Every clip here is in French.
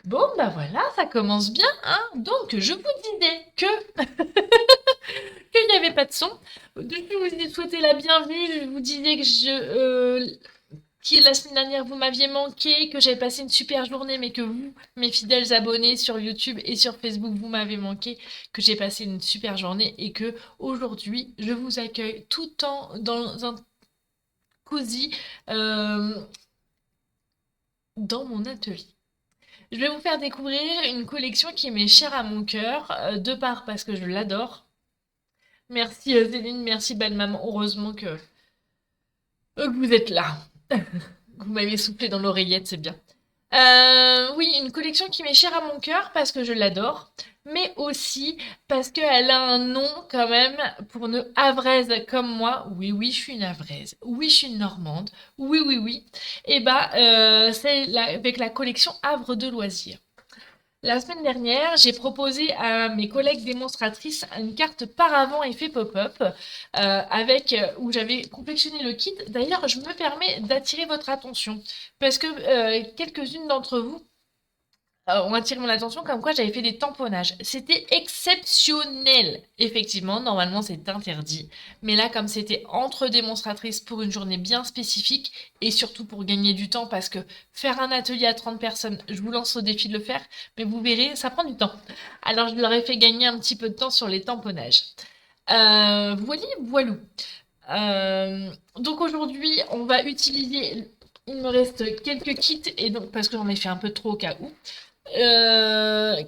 Bon, bah voilà, ça commence bien, hein. Donc, je vous disais qu'il n'y avait pas de son. Depuis, je vous ai souhaité la bienvenue. Je vous disais que la semaine dernière, vous m'aviez manqué, que j'avais passé une super journée, mais que vous, mes fidèles abonnés sur YouTube et sur Facebook, vous m'avez manqué, que j'ai passé une super journée et que aujourd'hui, je vous accueille tout en dans un cosy euh, dans mon atelier. Je vais vous faire découvrir une collection qui m'est chère à mon cœur, de part parce que je l'adore. Merci Céline, merci belle maman, heureusement que vous êtes là. Vous m'avez soufflé dans l'oreillette, c'est bien. Oui, une collection qui m'est chère à mon cœur parce que je l'adore, mais aussi parce qu'elle a un nom quand même pour une Havraise comme moi. Oui, oui, je suis une Havraise. Oui, je suis une Normande. Oui, oui, oui. Et bah, avec la collection Havre de loisirs. La semaine dernière, j'ai proposé à mes collègues démonstratrices une carte paravent effet pop-up où j'avais confectionné le kit. D'ailleurs, je me permets d'attirer votre attention parce que quelques-unes d'entre vous ont attiré mon attention comme quoi j'avais fait des tamponnages. C'était exceptionnel. Effectivement, normalement c'est interdit. Mais là, comme c'était entre démonstratrices pour une journée bien spécifique et surtout pour gagner du temps parce que faire un atelier à 30 personnes, je vous lance au défi de le faire, mais vous verrez, ça prend du temps. Alors je leur ai fait gagner un petit peu de temps sur les tamponnages. Voilà, voilou. Donc aujourd'hui, on va utiliser. Il me reste quelques kits et donc parce que j'en ai fait un peu trop au cas où euh,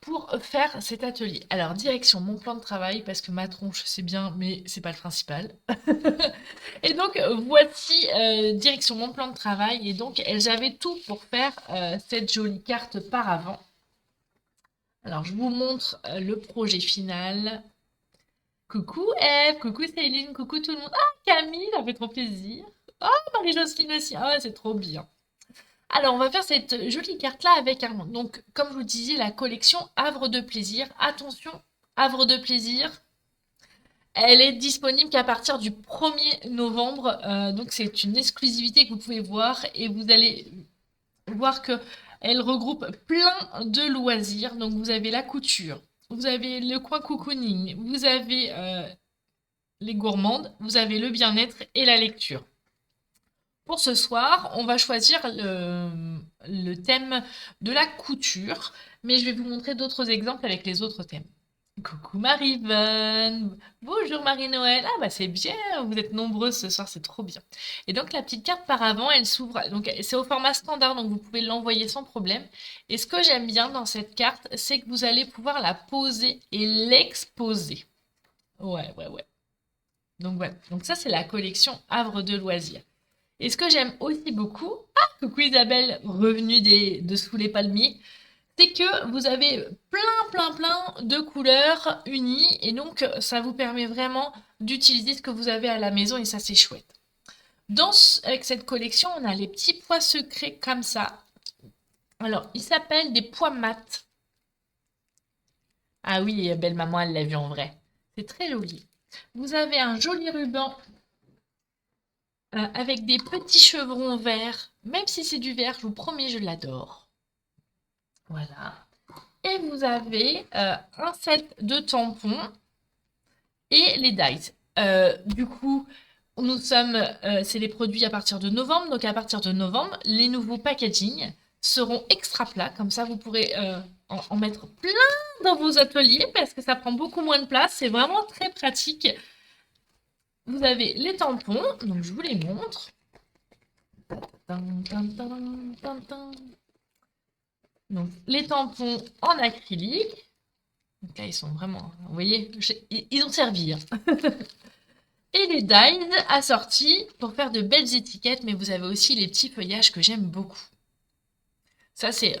pour faire cet atelier. Alors, direction mon plan de travail, parce que ma tronche, c'est bien, mais c'est pas le principal. Et donc, voici direction mon plan de travail. Et donc, j'avais tout pour faire cette jolie carte par avant. Alors, je vous montre le projet final. Coucou Eve, coucou Céline, coucou tout le monde. Ah, Camille, ça fait trop plaisir. Oh, Marie-Jocelyne aussi. Ah, c'est trop bien. Alors, on va faire cette jolie carte-là avec un... Donc, comme je vous disais, la collection Havre de plaisir. Attention, Havre de plaisir, elle est disponible qu'à partir du 1er novembre. Donc, c'est une exclusivité que vous pouvez voir et vous allez voir que elle regroupe plein de loisirs. Donc, vous avez la couture, vous avez le coin cocooning, vous avez les gourmandes, vous avez le bien-être et la lecture. Pour ce soir, on va choisir le thème de la couture, mais je vais vous montrer d'autres exemples avec les autres thèmes. Coucou Marie-Vonne. Bonjour Marie-Noël. Ah bah c'est bien, vous êtes nombreuses ce soir, c'est trop bien. Et donc la petite carte par avant, elle s'ouvre, donc c'est au format standard, donc vous pouvez l'envoyer sans problème. Et ce que j'aime bien dans cette carte, c'est que vous allez pouvoir la poser et l'exposer. Ouais, ouais, ouais. Donc voilà, donc ça c'est la collection Havre de loisirs. Et ce que j'aime aussi beaucoup, ah, coucou Isabelle, revenue de sous les palmiers, c'est que vous avez plein de couleurs unies et donc ça vous permet vraiment d'utiliser ce que vous avez à la maison et ça c'est chouette. Avec cette collection, on a les petits pois secrets comme ça. Alors, ils s'appellent des pois mat. Ah oui, belle maman, elle l'a vu en vrai. C'est très joli. Vous avez un joli ruban avec des petits chevrons verts. Même si c'est du vert, je vous promets, je l'adore. Voilà. Et vous avez un set de tampons et les dies. Du coup, c'est les produits à partir de novembre. Donc à partir de novembre, les nouveaux packaging seront extra plats. Comme ça, vous pourrez en mettre plein dans vos ateliers parce que ça prend beaucoup moins de place. C'est vraiment très pratique. Vous avez les tampons, donc je vous les montre. Donc les tampons en acrylique. Donc là, ils sont vraiment, vous voyez, ils ont servi, hein. Et les dies assortis pour faire de belles étiquettes, mais vous avez aussi les petits feuillages que j'aime beaucoup. Ça, c'est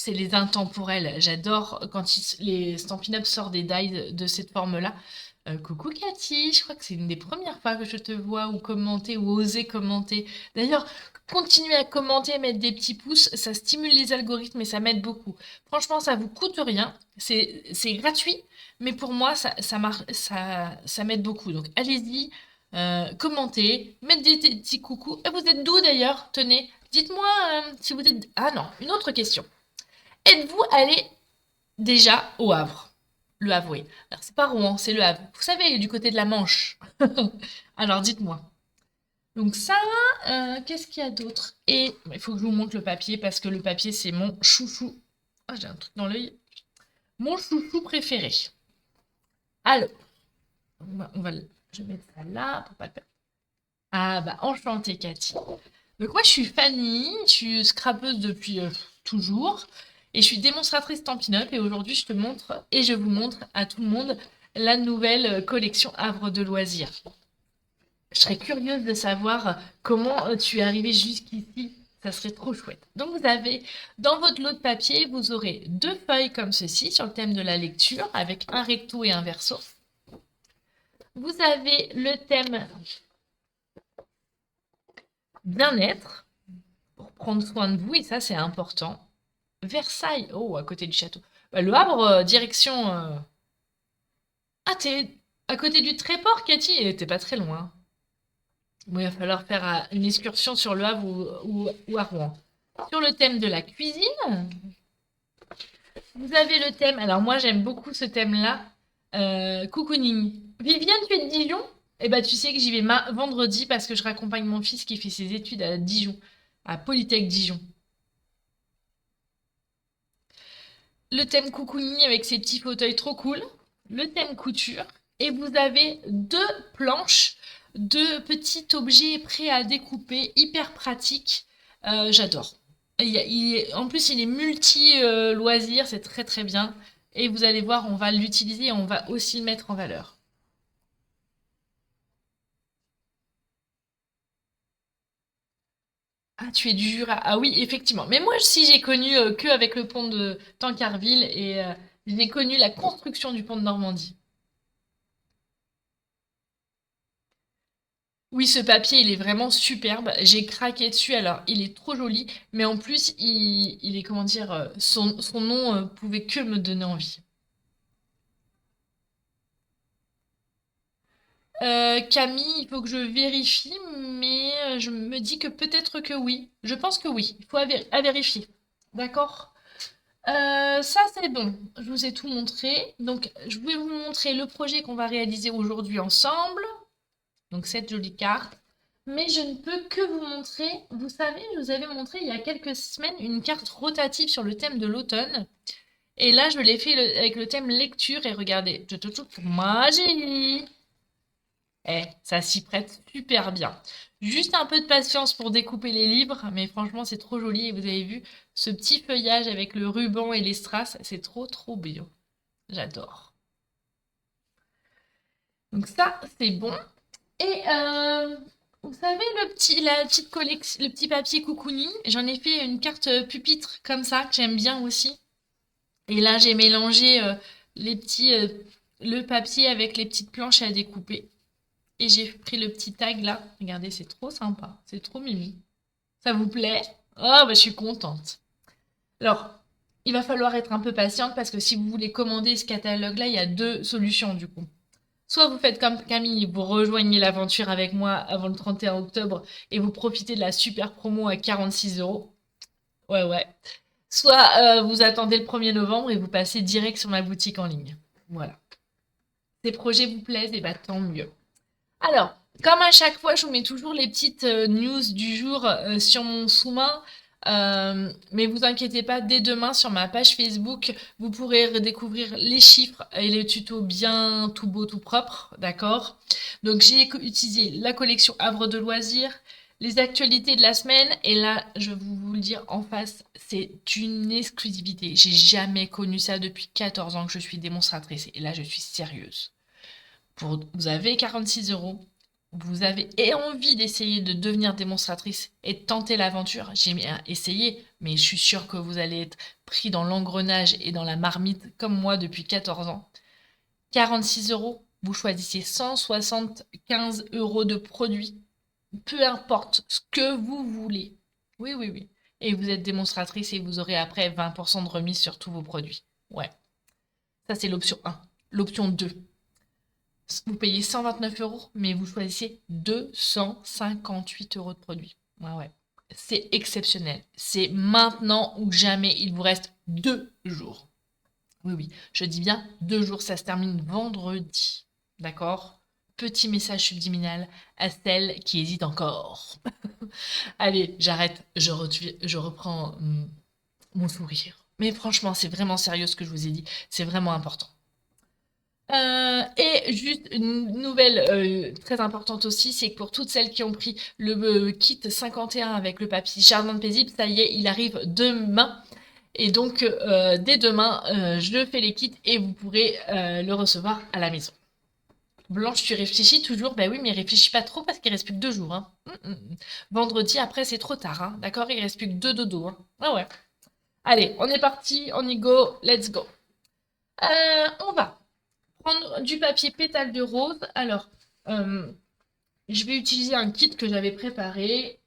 les intemporels. J'adore quand les Stampin' Up sortent des dies de cette forme-là. Coucou Cathy, je crois que c'est une des premières fois que je te vois ou commenter ou oser commenter. D'ailleurs, continuez à commenter, mettre des petits pouces, ça stimule les algorithmes et ça m'aide beaucoup. Franchement, ça vous coûte rien, c'est gratuit, mais pour moi, ça m'aide beaucoup. Donc allez-y, commentez, mettez des petits coucous. Et vous êtes d'où d'ailleurs? Tenez, Dites-moi si vous êtes... Ah non, une autre question. Êtes-vous allé déjà au Havre? Le Havre, oui. Alors, c'est pas Rouen, c'est le Havre. Vous savez, du côté de la Manche. Alors, dites-moi. Donc ça, qu'est-ce qu'il y a d'autre? Et il faut que je vous montre le papier parce que le papier, c'est mon chouchou. Ah, j'ai un truc dans l'œil. Mon chouchou préféré. Alors, je vais mettre ça là pour pas le perdre. Ah bah enchantée Cathy. Donc moi je suis Fanny, je suis scrapeuse depuis toujours et je suis démonstratrice Stampin' Up et aujourd'hui je te montre et je vous montre à tout le monde la nouvelle collection Havre de loisirs. Je serais curieuse de savoir comment tu es arrivée jusqu'ici. Ça serait trop chouette. Donc vous avez dans votre lot de papier, vous aurez deux feuilles comme ceci sur le thème de la lecture avec un recto et un verso. Vous avez le thème bien-être pour prendre soin de vous et ça c'est important. Versailles, oh à côté du château. Bah, le Havre, direction. Ah t'es à côté du Tréport, Cathy, t'es pas très loin. Bon, il va falloir faire une excursion sur le Havre ou à Rouen. Sur le thème de la cuisine, vous avez le thème. Alors moi j'aime beaucoup ce thème-là. Cocooning. Viviane, tu es de Dijon? Eh ben tu sais que j'y vais vendredi parce que je raccompagne mon fils qui fait ses études à Dijon, à Polytech Dijon. Le thème cocooning avec ses petits fauteuils trop cool. Le thème couture. Et vous avez deux planches de petits objets prêts à découper, hyper pratiques. J'adore. En plus, il est multi-loisirs, c'est très très bien. Et vous allez voir, on va l'utiliser et on va aussi le mettre en valeur. Ah, tu es du Jura. Ah oui, effectivement. Mais moi, si j'ai connu que avec le pont de Tancarville et j'ai connu la construction du pont de Normandie. Oui, ce papier, il est vraiment superbe. J'ai craqué dessus. Alors, il est trop joli, mais en plus, il est, comment dire, son nom pouvait que me donner envie. Camille, il faut que je vérifie, mais je me dis que peut-être que oui. Je pense que oui. Il faut à vérifier. D'accord? Ça, c'est bon. Je vous ai tout montré. Donc, je vais vous montrer le projet qu'on va réaliser aujourd'hui ensemble. Donc, cette jolie carte. Mais je ne peux que vous montrer, vous savez, je vous avais montré il y a quelques semaines une carte rotative sur le thème de l'automne. Et là, je l'ai fait avec le thème lecture. Et regardez, magie! Eh, ça s'y prête super bien. Juste un peu de patience pour découper les livres, mais franchement, c'est trop joli. Et vous avez vu ce petit feuillage avec le ruban et les strass, c'est trop trop bien. J'adore. Donc ça, c'est bon. Et vous savez, la petite collection, le petit papier cocooning, j'en ai fait une carte pupitre comme ça, que j'aime bien aussi. Et là, j'ai mélangé les le papier avec les petites planches à découper. Et j'ai pris le petit tag là. Regardez, c'est trop sympa. C'est trop mimi. Ça vous plaît? Oh, bah, je suis contente. Alors, il va falloir être un peu patiente parce que si vous voulez commander ce catalogue-là, il y a deux solutions du coup. Soit vous faites comme Camille, vous rejoignez l'aventure avec moi avant le 31 octobre et vous profitez de la super promo à 46 €. Ouais, ouais. Soit vous attendez le 1er novembre et vous passez direct sur ma boutique en ligne. Voilà. Ces projets vous plaisent, et bah tant mieux. Alors, comme à chaque fois, je vous mets toujours les petites news du jour sur mon sous-main. Mais vous inquiétez pas, dès demain sur ma page Facebook, vous pourrez redécouvrir les chiffres et les tutos bien tout beau, tout propre, d'accord? Donc j'ai utilisé la collection Havre de loisirs, les actualités de la semaine, et là, je vais vous le dire en face, c'est une exclusivité. J'ai jamais connu ça depuis 14 ans que je suis démonstratrice, et là, je suis sérieuse. Vous avez 46 €, vous avez envie d'essayer de devenir démonstratrice et de tenter l'aventure. J'ai bien essayé, mais je suis sûre que vous allez être pris dans l'engrenage et dans la marmite comme moi depuis 14 ans. 46 €, vous choisissez 175 € de produits, peu importe ce que vous voulez. Oui, oui, oui. Et vous êtes démonstratrice et vous aurez après 20% de remise sur tous vos produits. Ouais, ça c'est l'option 1. L'option 2. Vous payez 129 €, mais vous choisissez 258 € de produits. Ouais, ouais. c'est exceptionnel. C'est maintenant ou jamais. Il vous reste 2 jours. Oui, oui, je dis bien 2 jours. Ça se termine vendredi. D'accord? Petit message subliminal à celle qui hésite encore. Allez, j'arrête. Je reprends mon sourire. Mais franchement, c'est vraiment sérieux ce que je vous ai dit. C'est vraiment important. Et juste une nouvelle très importante aussi, c'est que pour toutes celles qui ont pris le kit 51 avec le papier Jardin de paisible, ça y est, il arrive demain. Et donc, dès demain, je fais les kits et vous pourrez le recevoir à la maison. Blanche, tu réfléchis toujours? Ben oui, mais réfléchis pas trop parce qu'il reste plus que 2 jours. Hein. Vendredi, après, c'est trop tard. Hein. D'accord? Il reste plus que 2 dodos. Hein. Ah ouais. Allez, on est parti, on y go, let's go. On va prendre du papier pétale de rose. Alors, je vais utiliser un kit que j'avais préparé.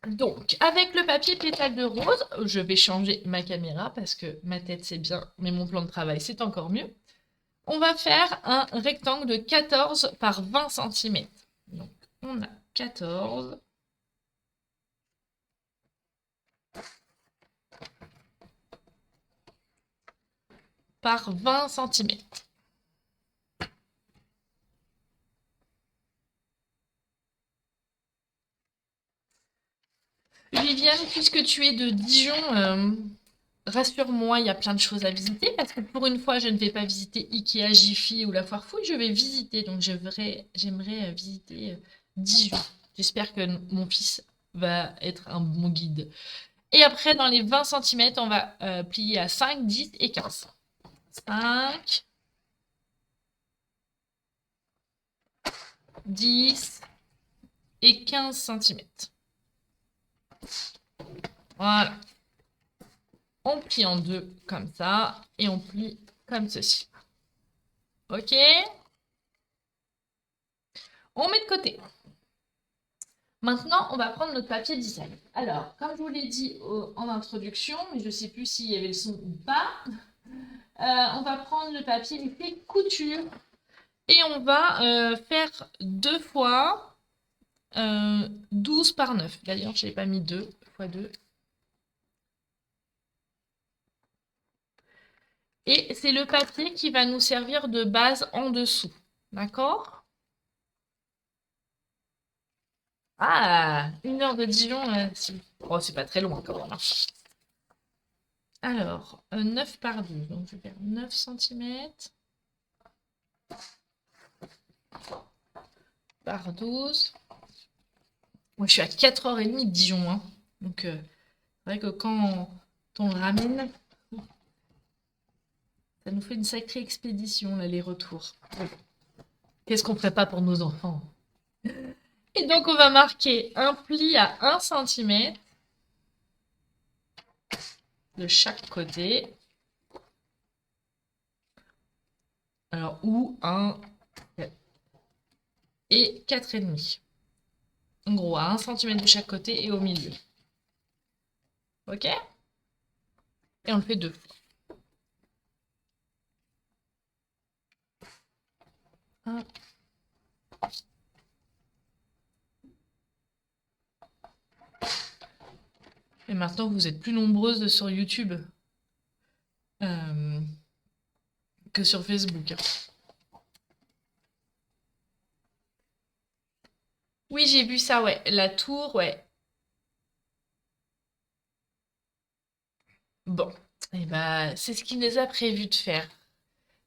Donc, avec le papier pétale de rose, je vais changer ma caméra parce que ma tête c'est bien, mais mon plan de travail c'est encore mieux. On va faire un rectangle de 14 par 20 cm. Donc, on a 14 par 20 cm. Viviane, puisque tu es de Dijon, rassure-moi, il y a plein de choses à visiter, parce que pour une fois, je ne vais pas visiter Ikea, Jiffy ou la Foire Fouille, je vais visiter, donc j'aimerais visiter Dijon. J'espère que mon fils va être un bon guide. Et après, dans les 20 cm, on va plier à 5, 10 et 15. 5, 10 et 15 cm. Voilà. On plie en deux comme ça et on plie comme ceci. Ok? On met de côté. Maintenant, on va prendre notre papier design. Alors, comme je vous l'ai dit en introduction, mais je ne sais plus s'il y avait le son ou pas, on va prendre le papier épais couture et on va faire 2 fois 12 par 9. D'ailleurs, je n'ai pas mis 2 fois 2. Et c'est le papier qui va nous servir de base en dessous. D'accord? Ah, 1 heure de Dijon, oh, c'est pas très loin quand même. Hein. Alors, 9 par 12, donc je vais faire 9 cm par 12. Moi, je suis à 4h30 de Dijon, hein. Donc, c'est vrai que quand on le ramène, ça nous fait une sacrée expédition, l'aller-retour. Qu'est-ce qu'on ferait pas pour nos enfants? Et donc, on va marquer un pli à 1 cm de chaque côté. Alors, ou 1 et 4,5. En gros, à 1 cm de chaque côté et au milieu. Ok? Et on le fait 2 fois. 1. Et maintenant, vous êtes plus nombreuses sur YouTube que sur Facebook. Oui, j'ai vu ça, ouais. La tour, ouais. Bon, et bah, c'est ce qu'il nous a prévu de faire.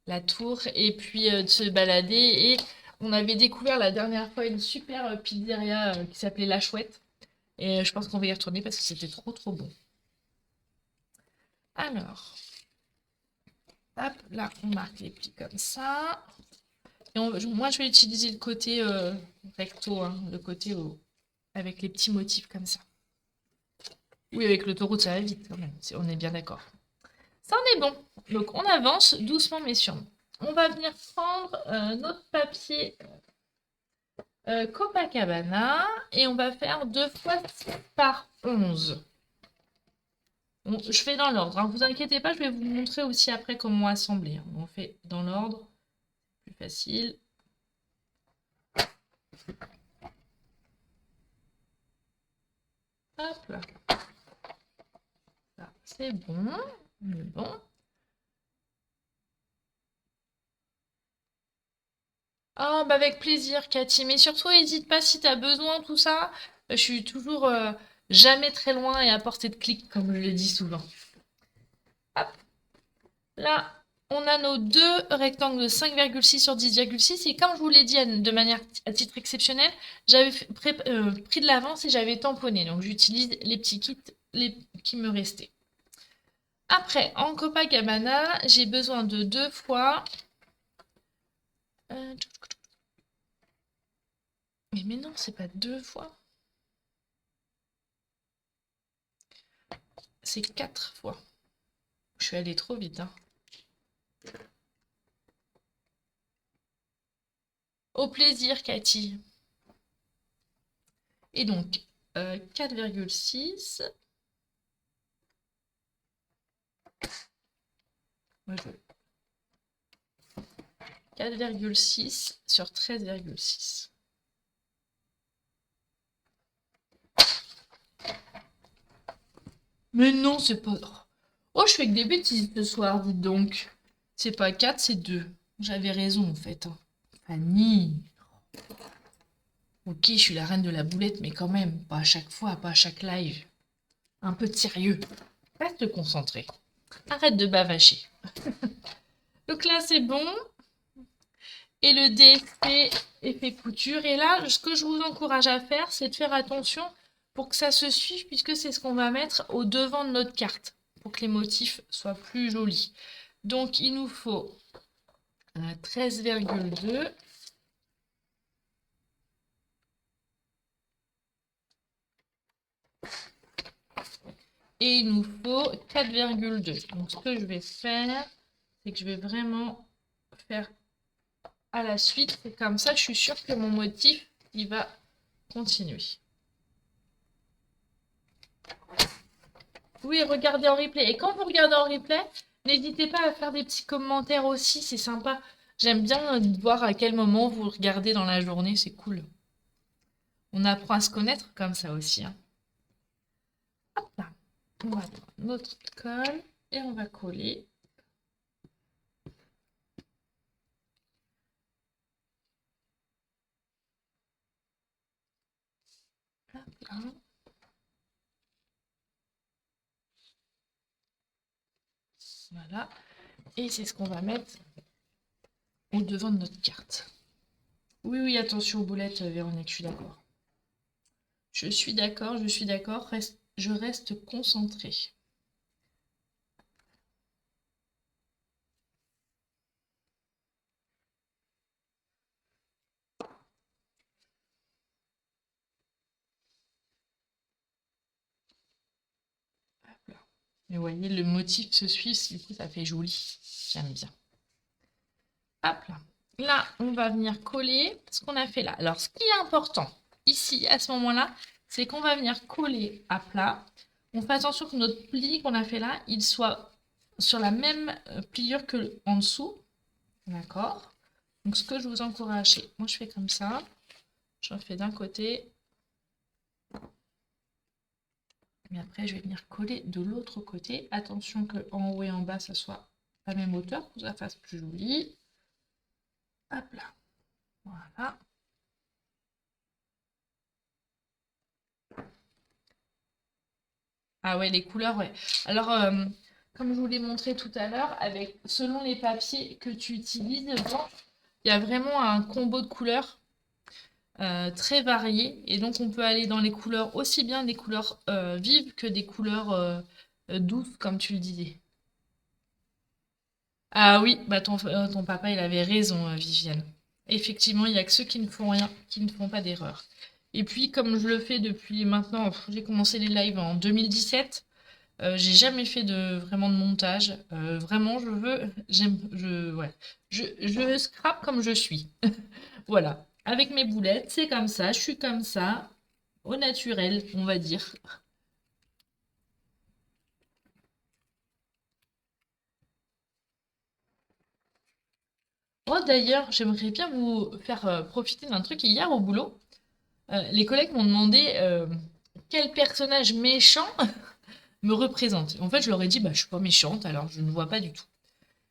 La tour, et puis de se balader. Et on avait découvert la dernière fois une super pizzeria qui s'appelait La Chouette. Et je pense qu'on va y retourner parce que c'était trop trop bon. Alors, hop, là, on marque les plis comme ça. Et moi, je vais utiliser le côté recto, hein, le côté avec les petits motifs comme ça. Oui, avec l'autoroute, ça va vite quand même. On est bien d'accord. Ça en est bon. Donc, on avance doucement mais sûrement. On va venir prendre notre papier Copacabana et on va faire 2 fois 6 par 11. Bon, je fais dans l'ordre. Hein. Vous inquiétez pas, je vais vous montrer aussi après comment assembler. Hein. On fait dans l'ordre, plus facile. Hop là. Ça, c'est bon. On est bon. Ah, bah avec plaisir, Cathy. Mais surtout, n'hésite pas si tu as besoin, tout ça. Je suis toujours jamais très loin et à portée de clic, comme je le dis souvent. Hop, là, on a nos deux rectangles de 5,6 sur 10,6. Et comme je vous l'ai dit de manière à titre exceptionnel, j'avais pris de l'avance et j'avais tamponné. Donc, j'utilise les petits kits qui me restaient. Après, en Copacabana, j'ai besoin de 2 fois... Mais non, c'est pas 2 fois. C'est 4 fois. Je suis allée trop vite, hein. Au plaisir, Cathy. Et donc, 4,6. 4,6 sur 13,6. Mais non, c'est pas... Oh, je fais que des bêtises ce soir, dites donc. C'est pas 4, c'est 2. J'avais raison, en fait. Fanny. Ok, je suis la reine de la boulette, mais quand même, pas à chaque fois, pas à chaque live. Un peu de sérieux. Reste concentré. Arrête de bavacher. Donc là, c'est bon. Et le DFP effet couture. Et là, ce que je vous encourage à faire, c'est de faire attention pour que ça se suive, puisque c'est ce qu'on va mettre au devant de notre carte, pour que les motifs soient plus jolis. Donc, il nous faut 13,2. Et il nous faut 4,2. Donc, ce que je vais faire, c'est que je vais vraiment faire à la suite. Et comme ça, je suis sûre que mon motif, il va continuer. Oui, regardez en replay. Et quand vous regardez en replay, n'hésitez pas à faire des petits commentaires aussi, c'est sympa. J'aime bien voir à quel moment vous regardez dans la journée, c'est cool. On apprend à se connaître comme ça aussi, hein. Hop là. On va prendre notre colle et on va coller. Hop là. Voilà. Et c'est ce qu'on va mettre au devant de notre carte. Oui, oui, attention aux boulettes, Véronique, je suis d'accord. Je suis d'accord, je suis d'accord. Je reste concentrée. Hop là. Et vous voyez, le motif se suit, du coup, ça fait joli. J'aime bien. Hop là. Là, on va venir coller ce qu'on a fait là. Alors, ce qui est important ici, à ce moment-là, c'est qu'on va venir coller à plat. On fait attention que notre pli qu'on a fait là, il soit sur la même pliure que en dessous. D'accord? Donc, ce que je vous encourage, c'est, moi, je fais comme ça. Je fais d'un côté. Mais après, je vais venir coller de l'autre côté. Attention que en haut et en bas, ça soit la même hauteur pour que ça fasse plus joli. Hop là. Voilà. Ah ouais, les couleurs, ouais. Alors, comme je vous l'ai montré tout à l'heure, avec selon les papiers que tu utilises, il y a vraiment un combo de couleurs très varié. Et donc, on peut aller dans les couleurs, aussi bien des couleurs vives que des couleurs douces, comme tu le disais. Ah oui, bah ton papa, il avait raison, Viviane. Effectivement, il n'y a que ceux qui ne font rien, qui ne font pas d'erreur. Et puis, comme je le fais depuis maintenant, j'ai commencé les lives en 2017. J'ai jamais fait vraiment de montage. Vraiment, ouais. Je scrape comme je suis. Voilà. Avec mes boulettes, c'est comme ça, je suis comme ça, au naturel, on va dire. Oh, d'ailleurs, j'aimerais bien vous faire profiter d'un truc hier au boulot. Les collègues m'ont demandé quel personnage méchant me représente. En fait, je leur ai dit, bah, je suis pas méchante, alors je ne vois pas du tout.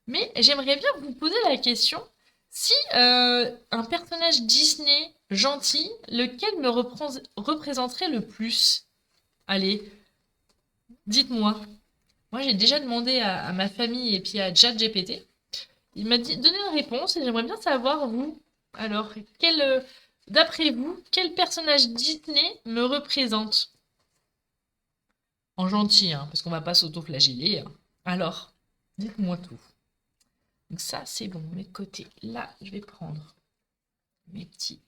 Mais j'aimerais bien vous poser la question, si un personnage Disney gentil, lequel me représenterait le plus? Allez, dites-moi. Moi, j'ai déjà demandé à ma famille et puis à ChatGPT. Il m'a dit, donnez une réponse et j'aimerais bien savoir, vous. Alors, d'après vous, quel personnage Disney me représente? En gentil, hein, parce qu'on va pas s'auto-flageller, hein. Alors, dites-moi tout. Donc ça, c'est bon, mes côtés. Là, je vais prendre mes petits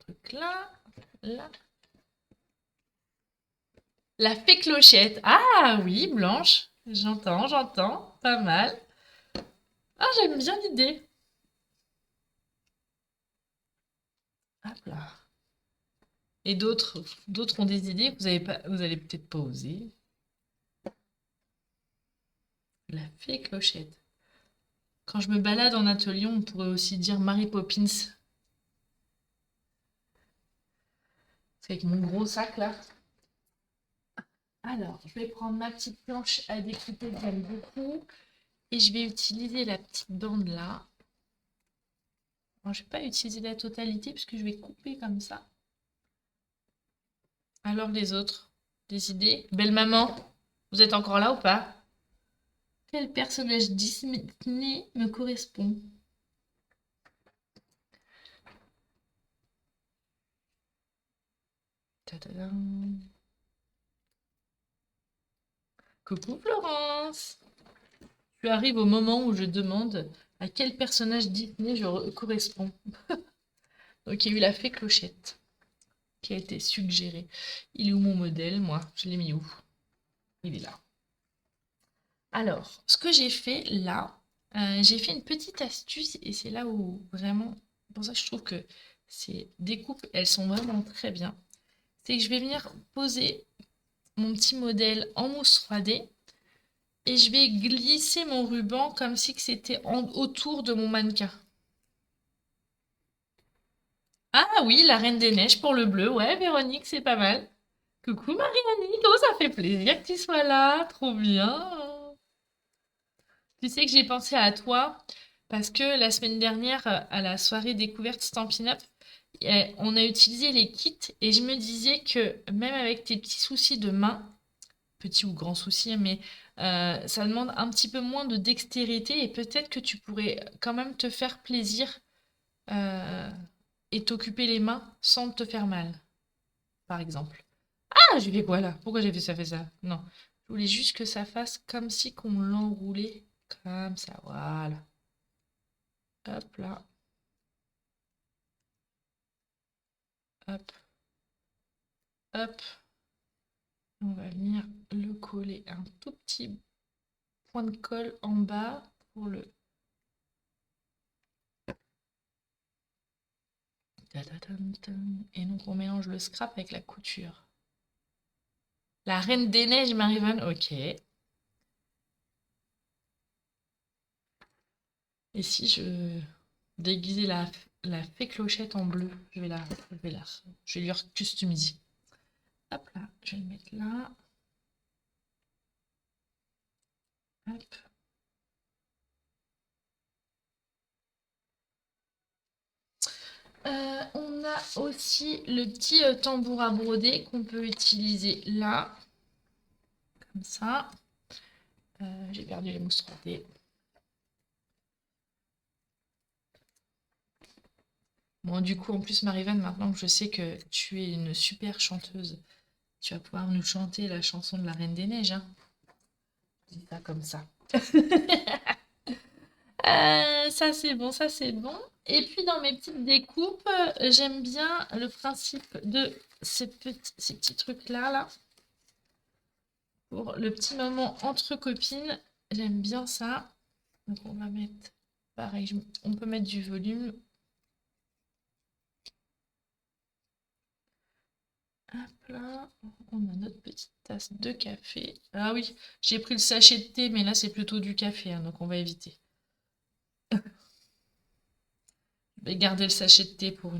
trucs là, là. La fée Clochette. Ah oui, Blanche. J'entends. Pas mal. Ah, j'aime bien l'idée. Hop là. Et d'autres ont des idées que vous allez peut-être pas oser. La fée Clochette. Quand je me balade en atelier, on pourrait aussi dire Mary Poppins. C'est avec mon gros sac là. Alors, je vais prendre ma petite planche à découper que j'aime beaucoup. Et je vais utiliser la petite bande là. Bon, je ne vais pas utiliser la totalité puisque je vais couper comme ça. Alors les autres, des idées? Belle maman, vous êtes encore là ou pas? Quel personnage Disney me correspond? Tadadam. Coucou Florence! Tu arrives au moment où je demande à quel personnage Disney je correspond. Donc il y a eu la fée Clochette qui a été suggérée. Il est où mon modèle, moi? Je l'ai mis où? Il est là. Alors, ce que j'ai fait là, j'ai fait une petite astuce et c'est là où vraiment, pour ça que je trouve que ces découpes, elles sont vraiment très bien. C'est que je vais venir poser mon petit modèle en mousse 3D et je vais glisser mon ruban comme si que c'était autour de mon mannequin. Ah oui, la Reine des Neiges pour le bleu, ouais, Véronique, c'est pas mal. Coucou Marie-Annick, oh ça fait plaisir que tu sois là, trop bien. Tu sais que j'ai pensé à toi parce que la semaine dernière, à la soirée découverte Stampin' Up, on a utilisé les kits et je me disais que même avec tes petits soucis de main, petits ou grands soucis, mais ça demande un petit peu moins de dextérité et peut-être que tu pourrais quand même te faire plaisir euh, et t'occuper les mains sans te faire mal, par exemple. Ah, j'ai fait quoi là? Pourquoi j'ai fait ça? Non. Je voulais juste que ça fasse comme si qu'on l'enroulait comme ça, voilà. Hop là, hop, hop. On va venir le coller un tout petit point de colle en bas pour le... Et donc on mélange le scrap avec la couture. La Reine des Neiges, Marie-Vonne, ok. Et si je déguisais la fée Clochette en bleu, je vais lui customiser. Hop là, je vais le mettre là. Hop. On a aussi le petit tambour à broder qu'on peut utiliser là, comme ça. J'ai perdu les mousses 3D. Bon, du coup, en plus, Marie-Vanne, maintenant que je sais que tu es une super chanteuse, tu vas pouvoir nous chanter la chanson de la Reine des Neiges, hein. Je dis ça comme ça. Ça c'est bon, ça c'est bon. Et puis dans mes petites découpes, j'aime bien le principe de ces petits trucs-là, là. Pour le petit moment entre copines, j'aime bien ça. Donc on va mettre, pareil, on peut mettre du volume. Hop là, on a notre petite tasse de café. Ah oui, j'ai pris le sachet de thé, mais là c'est plutôt du café, hein, donc on va éviter. Je vais garder le sachet de thé pour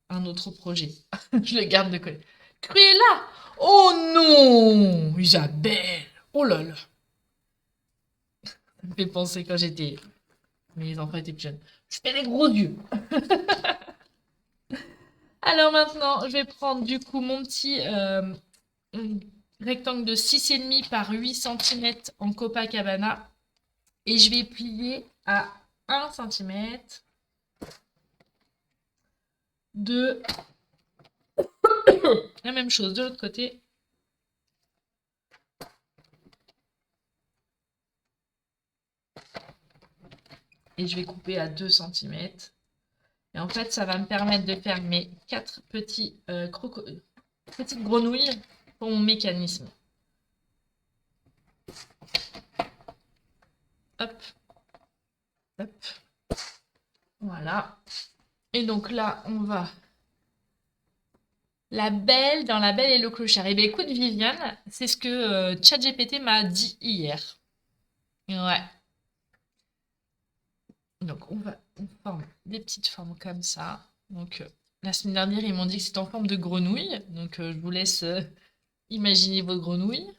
un autre projet. Je le garde de côté. Cruella! Oh non! Isabelle! Oh là là! Ça me fait penser quand j'étais... Mes enfants étaient plus jeunes. Je fais des gros yeux. Alors maintenant, je vais prendre du coup mon petit rectangle de 6,5 par 8 cm en Copacabana. Et je vais plier à 1 cm de la même chose de l'autre côté. Et je vais couper à 2 cm. Et en fait, ça va me permettre de faire mes 4 petits petites grenouilles pour mon mécanisme. Hop, hop. Voilà. Et donc là, on va... La Belle dans La Belle et le Clochard. Eh bien, écoute, Viviane, c'est ce que ChatGPT m'a dit hier. Ouais. Donc, on forme des petites formes comme ça. Donc, la semaine dernière, ils m'ont dit que c'était en forme de grenouille. Donc, je vous laisse imaginer vos grenouilles.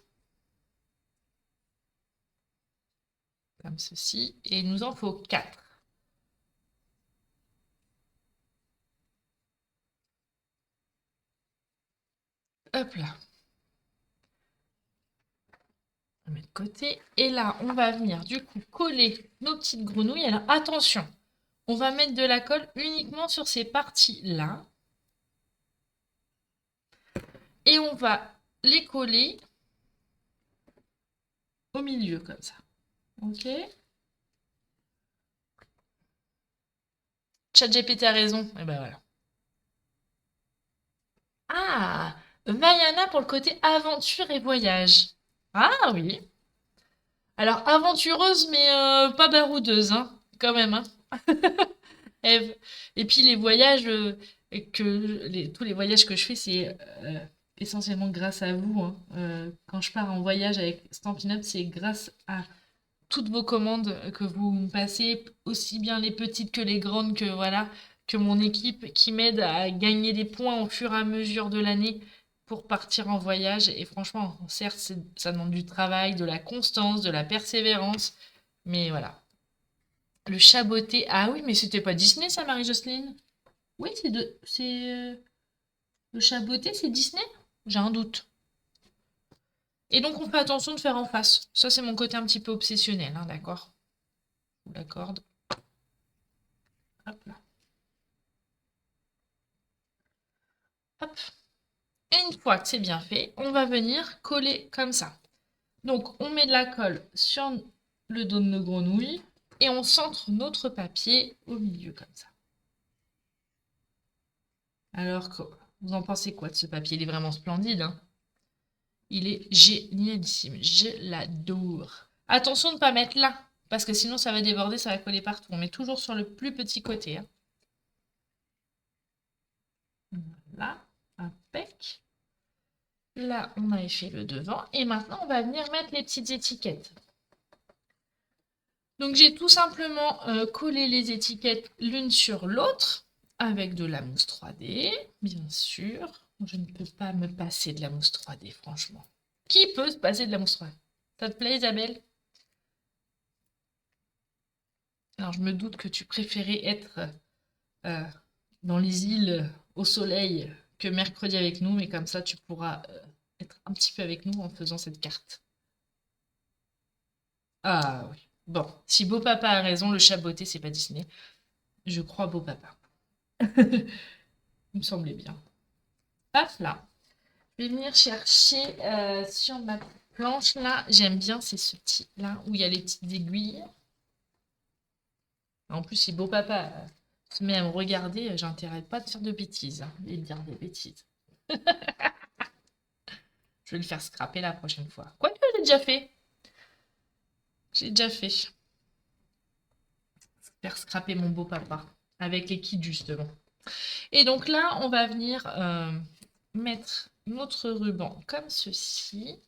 Comme ceci. Et il nous en faut 4. Hop là. On met de côté. Et là, on va venir du coup coller nos petites grenouilles. Alors, attention, on va mettre de la colle uniquement sur ces parties-là. Et on va les coller au milieu, comme ça. Ok? ChatGPT a raison. Et ben voilà. Ah! Vaiana pour le côté aventure et voyage. Ah oui. Alors, aventureuse, mais pas baroudeuse, hein, quand même, hein. Eve. Et puis les voyages tous les voyages que je fais, c'est essentiellement grâce à vous, hein. Quand je pars en voyage avec Stampin' Up, c'est grâce à toutes vos commandes que vous me passez, aussi bien les petites que les grandes, que voilà, que mon équipe qui m'aide à gagner des points au fur et à mesure de l'année pour partir en voyage. Et franchement, certes, ça demande du travail, de la constance, de la persévérance, mais voilà. Le chaboté. Ah oui, mais c'était pas Disney, ça, Marie-Jocelyne? Oui, le chaboté, c'est Disney? J'ai un doute. Et donc, on fait attention de faire en face. Ça, c'est mon côté un petit peu obsessionnel, hein, d'accord? Je vous l'accorde. Hop là. Hop. Et une fois que c'est bien fait, on va venir coller comme ça. Donc, on met de la colle sur le dos de nos grenouilles et on centre notre papier au milieu comme ça. Alors, vous en pensez quoi de ce papier? Il est vraiment splendide, hein? Il est génialissime. Je l'adore. Attention de ne pas mettre là, parce que sinon ça va déborder, ça va coller partout. On met toujours sur le plus petit côté, hein. Voilà, impec. Là, on avait fait le devant. Et maintenant, on va venir mettre les petites étiquettes. Donc, j'ai tout simplement collé les étiquettes l'une sur l'autre avec de la mousse 3D, bien sûr. Je ne peux pas me passer de la mousse 3D, franchement. Qui peut se passer de la mousse 3D? Ça te plaît, Isabelle? Alors, je me doute que tu préférais être euh, dans les îles au soleil que mercredi avec nous, mais comme ça, tu pourras être un petit peu avec nous en faisant cette carte. Ah oui. Bon, si Beau Papa a raison, le chat botté, c'est pas Disney. Je crois Beau Papa. Il me semblait bien. Hop là. Je vais venir chercher sur ma planche là. J'aime bien ces petits là où il y a les petites aiguilles. En plus, si Beau Papa se met à me regarder, j'ai intérêt pas de faire de bêtises, hein, et de dire des bêtises. Je vais le faire scraper la prochaine fois. Quoique, j'ai déjà fait. J'ai déjà fait. Faire scraper mon beau papa. Avec les kits, justement. Et donc là, on va venir mettre notre ruban comme ceci.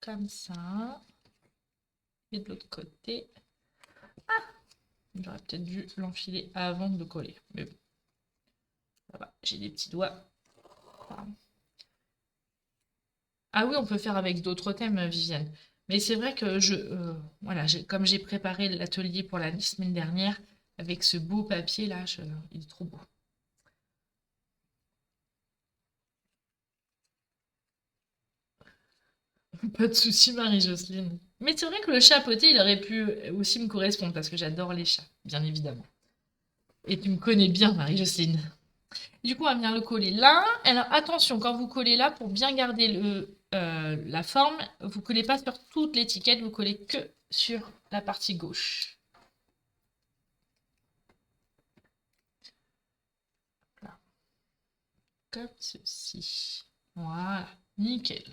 Comme ça. Et de l'autre côté. Ah! J'aurais peut-être dû l'enfiler avant de le coller. Mais bon, J'ai des petits doigts. Ah oui, on peut faire avec d'autres thèmes, Viviane. Mais c'est vrai que voilà, comme j'ai préparé l'atelier pour la semaine dernière, avec ce beau papier là, il est trop beau. Pas de souci, Marie-Jocelyne. Mais c'est vrai que le chat à poté, il aurait pu aussi me correspondre parce que j'adore les chats, bien évidemment. Et tu me connais bien, Marie-Jocelyne. Du coup, on va venir le coller là. Alors attention, quand vous collez là, pour bien garder la forme, vous collez pas sur toute l'étiquette, vous collez que sur la partie gauche. Là. Comme ceci. Voilà, nickel.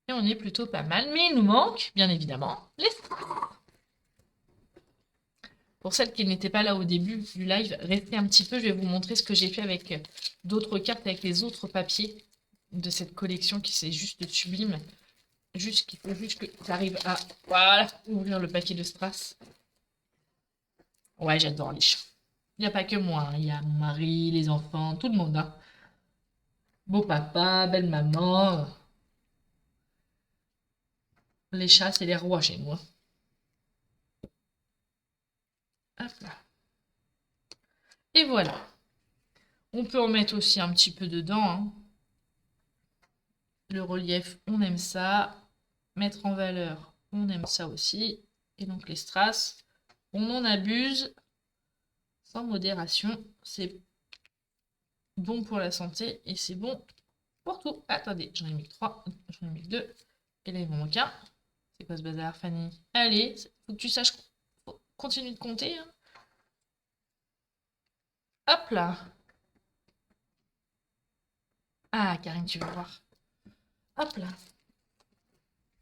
Et on est plutôt pas mal, mais il nous manque, bien évidemment, les strass. Pour celles qui n'étaient pas là au début du live, restez un petit peu, je vais vous montrer ce que j'ai fait avec d'autres cartes, avec les autres papiers de cette collection qui c'est juste sublime. Juste qu'il faut juste que tu arrives à voilà, ouvrir le paquet de strass. Ouais, j'adore les chats. Il n'y a pas que moi, hein. Il y a mon mari, les enfants, tout le monde. Hein. Beau papa, belle maman. Les chats, c'est les rois chez moi. Hop là. Et voilà. On peut en mettre aussi un petit peu dedans. Hein. Le relief, on aime ça. Mettre en valeur, on aime ça aussi. Et donc les strass, on en abuse sans modération. C'est bon pour la santé et c'est bon pour tout. Attendez, j'en ai mis que 3, j'en ai mis que 2. Et là, il m'en manque un. C'est quoi ce bazar, Fanny? Allez, faut que tu saches continue de compter. Hein. Hop là. Ah, Karine, tu veux voir. Hop là.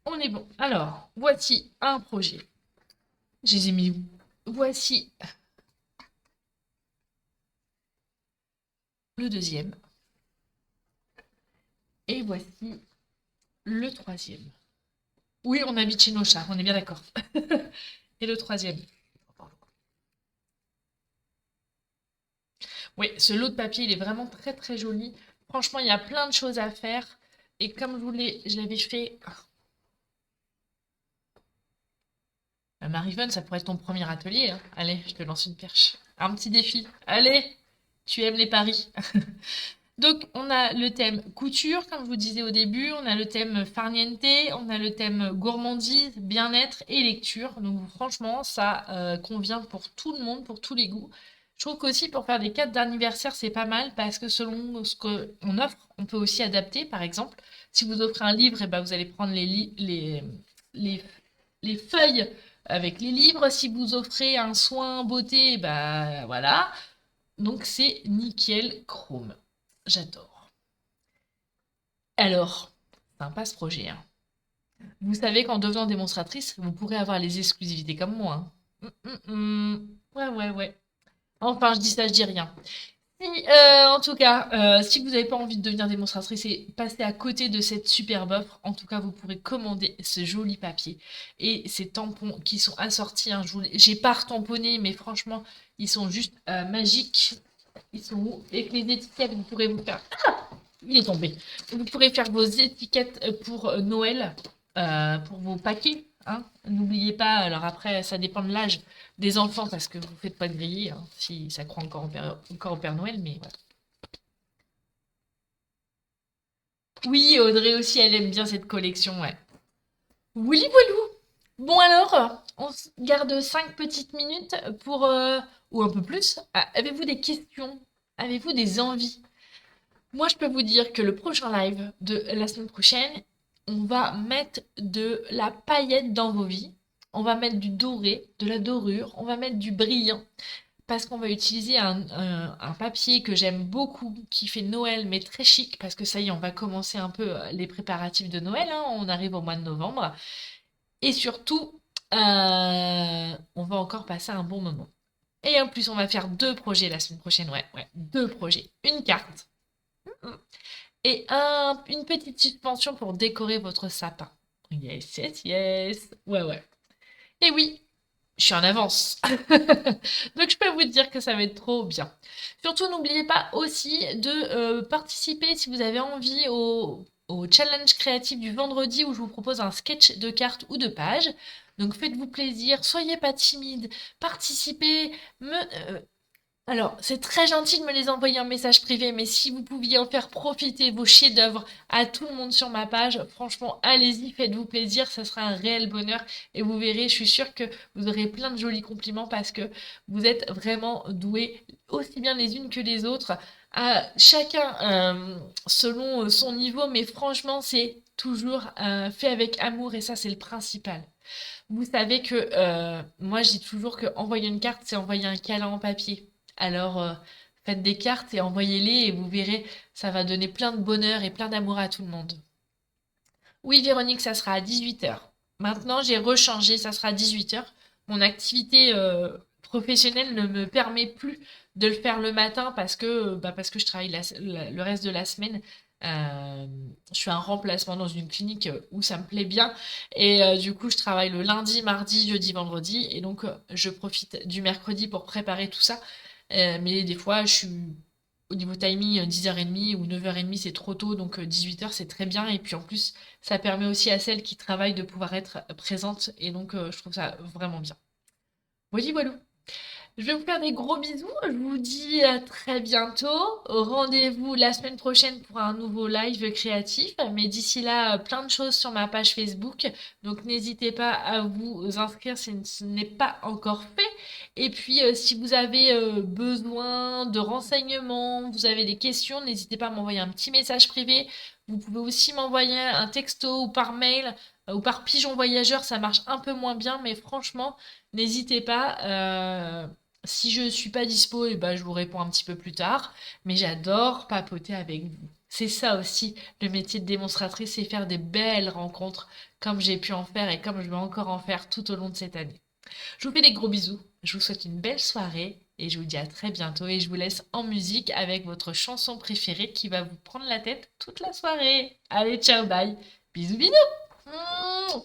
On est bon. Alors, voici un projet. Je les ai mis où? Voici le deuxième. Et voici le troisième. Oui, on habite chez nos chats, on est bien d'accord. Et le troisième. Oui, ce lot de papier, il est vraiment très très joli. Franchement, il y a plein de choses à faire. Et comme je l'avais fait... Marie-Vonne, ça pourrait être ton premier atelier. Hein. Allez, je te lance une perche. Un petit défi. Allez, tu aimes les paris. Donc, on a le thème couture, comme je vous disais au début. On a le thème farniente. On a le thème gourmandise, bien-être et lecture. Donc, franchement, ça convient pour tout le monde, pour tous les goûts. Je trouve qu'aussi, pour faire des cartes d'anniversaire, c'est pas mal parce que selon ce qu'on offre, on peut aussi adapter. Par exemple, si vous offrez un livre, et ben, vous allez prendre les, les feuilles avec les livres. Si vous offrez un soin beauté, bah voilà. Donc c'est nickel chrome. J'adore. Alors, sympa ce projet. Hein. Vous savez qu'en devenant démonstratrice, vous pourrez avoir les exclusivités comme moi. Hein. Ouais, ouais, ouais. Enfin, je dis ça, je dis rien. Si, en tout cas, si vous n'avez pas envie de devenir démonstratrice et passer à côté de cette superbe offre, en tout cas, vous pourrez commander ce joli papier et ces tampons qui sont assortis. Hein, j'ai pas retamponné, mais franchement, ils sont juste magiques. Ils sont où? Avec les étiquettes, vous pourrez vous faire. Ah, il est tombé. Vous pourrez faire vos étiquettes pour Noël, pour vos paquets. Hein. N'oubliez pas, alors après, ça dépend de l'âge des enfants parce que vous ne faites pas griller hein, si ça croit encore au Père Noël, mais voilà. Oui, Audrey aussi, elle aime bien cette collection, ouais. Wouli voilou. Bon alors, on se garde 5 petites minutes pour, ou un peu plus. Ah, avez-vous des questions? Avez-vous des envies? Moi, je peux vous dire que le prochain live de la semaine prochaine, on va mettre de la paillette dans vos vies. On va mettre du doré, de la dorure, on va mettre du brillant. Parce qu'on va utiliser un papier que j'aime beaucoup, qui fait Noël, mais très chic, parce que ça y est, on va commencer un peu les préparatifs de Noël, hein, on arrive au mois de novembre. Et surtout, on va encore passer un bon moment. Et en plus, on va faire 2 projets la semaine prochaine, ouais, ouais, 2 projets. Une carte et une petite suspension pour décorer votre sapin. Yes, yes, yes. Ouais, ouais. Et oui, je suis en avance. Donc je peux vous dire que ça va être trop bien. Surtout, n'oubliez pas aussi de participer si vous avez envie au challenge créatif du vendredi où je vous propose un sketch de cartes ou de pages. Donc faites-vous plaisir, soyez pas timide, participez, alors, c'est très gentil de me les envoyer en message privé, mais si vous pouviez en faire profiter vos chefs-d'œuvre à tout le monde sur ma page, franchement, allez-y, faites-vous plaisir, ça sera un réel bonheur. Et vous verrez, je suis sûre que vous aurez plein de jolis compliments parce que vous êtes vraiment doués, aussi bien les unes que les autres, à chacun selon son niveau, mais franchement, c'est toujours fait avec amour et ça, c'est le principal. Vous savez que moi, je dis toujours que envoyer une carte, c'est envoyer un câlin en papier. Alors, faites des cartes et envoyez-les et vous verrez, ça va donner plein de bonheur et plein d'amour à tout le monde. Oui, Véronique, ça sera à 18 heures. Maintenant, j'ai rechangé, ça sera à 18 heures. Mon activité professionnelle ne me permet plus de le faire le matin parce que je travaille le reste de la semaine. Euh, je suis un remplacement dans une clinique où ça me plaît bien. Et du coup, je travaille le lundi, mardi, jeudi, vendredi. Et donc, je profite du mercredi pour préparer tout ça. Mais des fois, je suis au niveau timing, 10h30 ou 9h30, c'est trop tôt. Donc, 18 heures, c'est très bien. Et puis, en plus, ça permet aussi à celles qui travaillent de pouvoir être présentes. Et donc, je trouve ça vraiment bien. Voilà, voilà. Je vais vous faire des gros bisous. Je vous dis à très bientôt. Rendez-vous la semaine prochaine pour un nouveau live créatif. Mais d'ici là, plein de choses sur ma page Facebook. Donc n'hésitez pas à vous inscrire si ce n'est pas encore fait. Et puis si vous avez besoin de renseignements, vous avez des questions, n'hésitez pas à m'envoyer un petit message privé. Vous pouvez aussi m'envoyer un texto ou par mail ou par pigeon voyageur. Ça marche un peu moins bien, mais franchement, n'hésitez pas. Si je suis pas dispo, et ben, je vous réponds un petit peu plus tard. Mais j'adore papoter avec vous. C'est ça aussi, le métier de démonstratrice, c'est faire des belles rencontres, comme j'ai pu en faire et comme je vais encore en faire tout au long de cette année. Je vous fais des gros bisous, je vous souhaite une belle soirée et je vous dis à très bientôt et je vous laisse en musique avec votre chanson préférée qui va vous prendre la tête toute la soirée. Allez, ciao, bye. Bisous, bisous. Mouah.